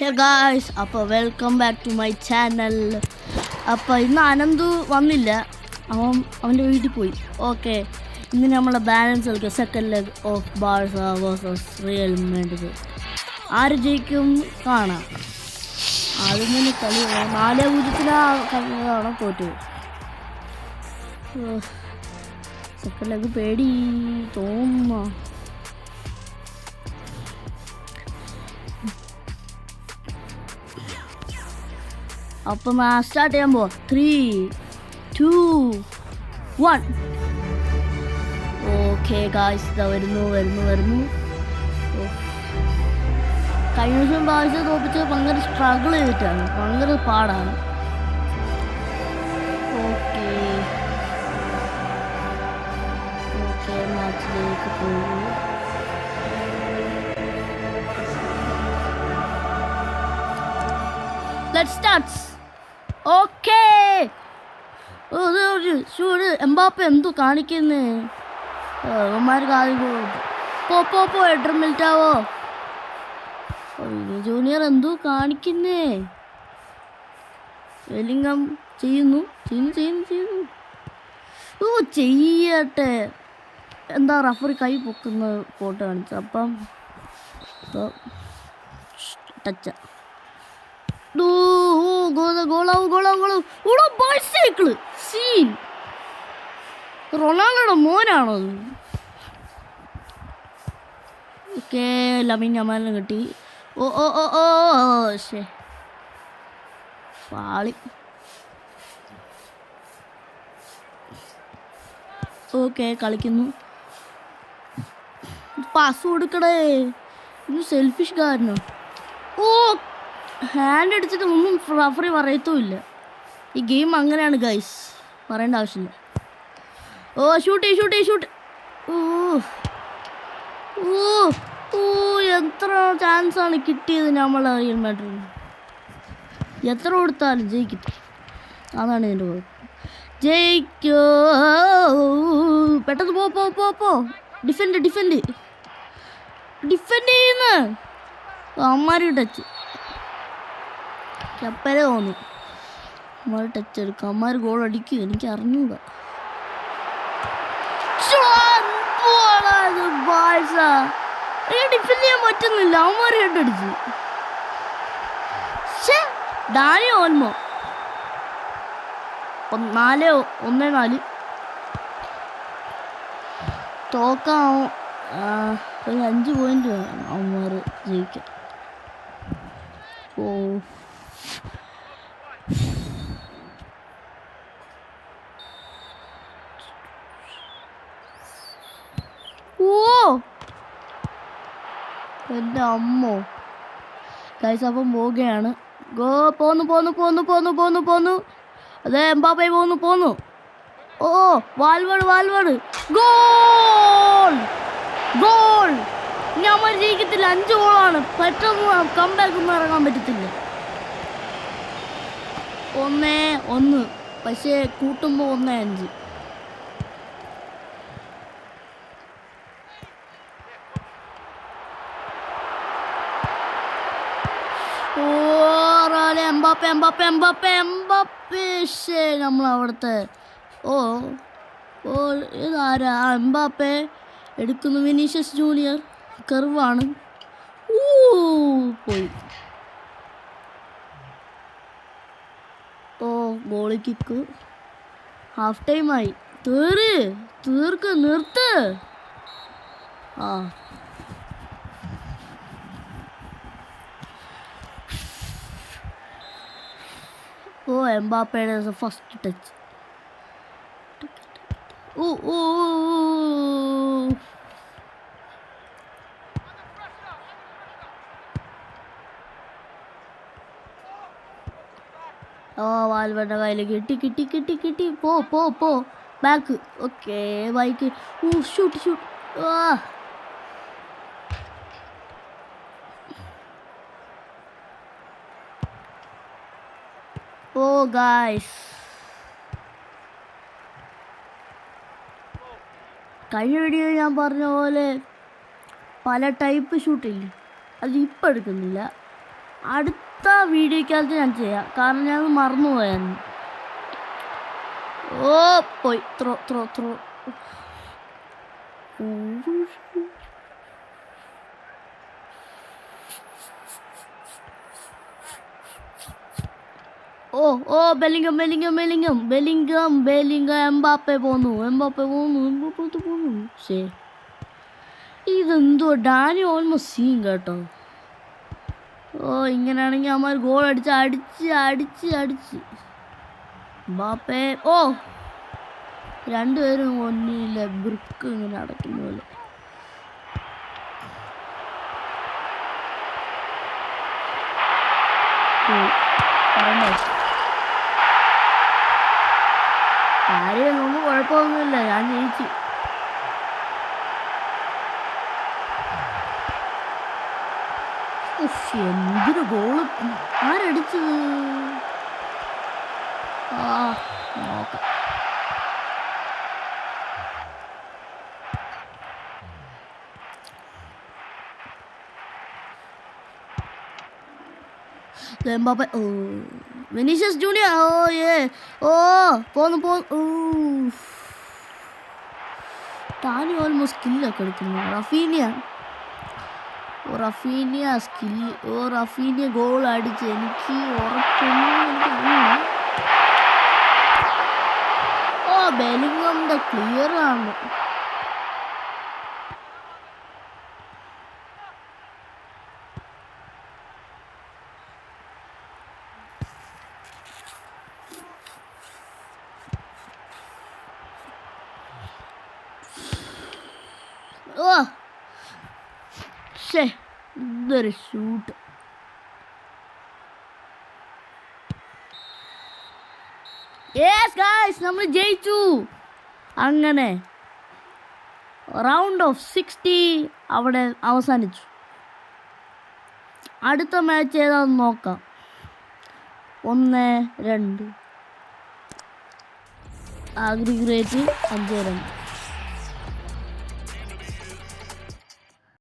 ഹേ guys, അപ്പോൾ welcome back to my channel. അപ്പോൾ ഇന്ന് അനന്തു വന്നില്ല, അവൻ്റെ വീട്ടിൽ പോയി. ഓക്കെ, ഇന്ന് നമ്മളെ ബാലൻസ് കളിക്കുക. Second leg of Barca versus real Madrid. ആര് ജയിക്കും കാണാം. ആദ്യം തന്നെ കളി 4-0 തോറ്റു. സെക്കൻഡ് ലെഗ് പേടി തോന്നുന്നു. അപ്പം സ്റ്റാർട്ട് ചെയ്യാൻ പോവാം. 3, 2, 1. ഓക്കെ ഗായ്സ്, ഇതാ വരുന്നു. കഴിഞ്ഞ ദിവസം ബാഴ്സ തോപ്പിച്ച് ഭയങ്കര സ്ട്രഗിൾ ചെയ്തിട്ടാണ്, ഭയങ്കര പാടാണ്. ഓക്കെ മാച്ചിലേക്ക് പോകും. Let's start. ഓക്കേ, എംബാപ്പ എന്തോ കാണിക്കുന്നേ. അവന്മാർക്ക് ആദ്യം പോ എഡർ മിൽറ്റാവോ. ജൂനിയർ എന്തോ കാണിക്കുന്നേ. വെല്ലിംഗം ചെയ്യുന്നു. ചെയ്യട്ടെ. എന്താ റഫറി കൈ പൊക്കുന്ന ഫോട്ടോ കാണിച്ച. അപ്പം ടച്ച റൊണാൾഡോയുടെ മോനാണോ അത്? ഓക്കെ, ലമീൻ യമാലിനെ കിട്ടി. ശേ, പാളി. ഓക്കെ, കളിക്കുന്നു. പാസ് കൊടുക്കടേ. ഇത് സെൽഫിഷ് കാരനോ? ഹാൻഡ് അടിച്ചിട്ട് ഒന്നും റഫറി പറയത്തുമില്ല. ഈ ഗെയിം അങ്ങനെയാണ് ഗൈസ്, പറയേണ്ട ആവശ്യമില്ല. ഷൂട്ട്. എത്ര ചാൻസാണ് കിട്ടിയത് നമ്മളെ റിയൽ മാഡ്രിഡിന്. എത്ര കൊടുത്താലും ജയിക്കും, അതാണ് ഇതിൻ്റെ കുഴപ്പം. ജയിക്കോ. പെട്ടെന്ന് പോ. ഡിഫെൻഡ് ചെയ്യുന്ന അമ്മാരി ടച്ച്. ചപ്പരെ തോന്നി അമ്മാർ ടച്ച് എടുക്കും. അമ്മാർ ഗോൾ അടിക്കും, എനിക്ക് അറിഞ്ഞൂടാ. ഡിഫെൻഡ് ചെയ്യാൻ പറ്റുന്നില്ല. അമ്മാർ കണ്ടടിച്ചു. ഡാനി ഓൽമോ 4-1 തോക്കാം. ഒരു 5 പോയിന്റ് വേണം അമ്മാർ ജയിക്കാൻ. എൻ്റെ അമ്മോ ഗൈസ്, അപ്പം പോവുകയാണ്. പോന്നു. അതെ, എംബാപ്പെ പോന്നു. വാൽവേഡ് ഗോൾ. നമ്മൾ ജയിക്കത്തില്ല. 5 ഗോളാണ്. പെട്ടെന്ന് കംബാക്ക് ഒന്നും ഇറങ്ങാൻ പറ്റത്തില്ല. 1-1, പക്ഷേ കൂട്ടുമ്പോൾ 1-5. എംബാപ്പെ. നമ്മളവിടുത്തെ ഇതാരാ? എംബാപ്പെ എടുക്കുന്നു. വിനീഷ്യസ് ജൂനിയർ കർവാണ്. പോയി. Goalie kick. ഹാഫ് ടൈമായി. നിർത്ത്. എംബാപ്പയുടെ ഫസ്റ്റ് ടച്ച്. വാൽവേർഡ് കയ്യിൽ കിട്ടി. പോ back. Okay, bike. Shoot. Guys, കഴിഞ്ഞ വീഡിയോ ഞാൻ പറഞ്ഞ പോലെ പല ടൈപ്പ് ഷൂട്ടില്ലേ, അത് ഇപ്പം എടുക്കുന്നില്ല. അടുത്ത വീഡിയോക്കകത്ത് ഞാൻ ചെയ്യാം, കാരണം ഞാൻ മറന്നുപോയായിരുന്നു. ഓ പോയി ത്രോ ത്രോ ത്രോ. ഓ ഓ Bellingham Bellingham Bellingham Bellingham Bellingham Mbappe പോന്നു. ശേ, ഇതെന്തോ ഡാനി ഓൾമോസ്റ്റ് സീൻ കേട്ടോ. ഓ ഇങ്ങനെയാണെങ്കിൽ അമ്മ ഗോൾ അടിച്ച് ബാപ്പേ. ഓ രണ്ടുപേരും ഒന്നില്ല, ബ്രിക്ക് ഇങ്ങനെ അടയ്ക്കുന്ന പോലെ. കാര്യമൊന്നും കുഴപ്പമൊന്നുമില്ല, ഞാൻ ജയിച്ചു. എന്തൊരു ഗോള്, ആരടിച്ചത്? നോക്കാം. എംബാപ്പെ. ഓ വിനീഷ്യസ് ജൂനിയർ. ഓ പോന്നു. ടാനി ഓൾമോസ്റ്റ് സ്കില്ലൊക്കെ എടുക്കുന്നു. Raphinha skill. റഫീനിയ ഗോൾ അടിച്ച് എനിക്ക് ഉറപ്പൊന്നും. ബെല്ലിംഗമിന്റെ ക്ലിയർ ആണ്. ഇതൊരു ഷൂട്ട്. നമ്മൾ ജയിച്ചു. അങ്ങനെ റൗണ്ട് ഓഫ് 60 അവിടെ അവസാനിച്ചു. അടുത്ത മാച്ച് ഏതാണെന്ന് നോക്കാം. 1-2 അഗ്രിഗേറ്റ് 5 റൺ.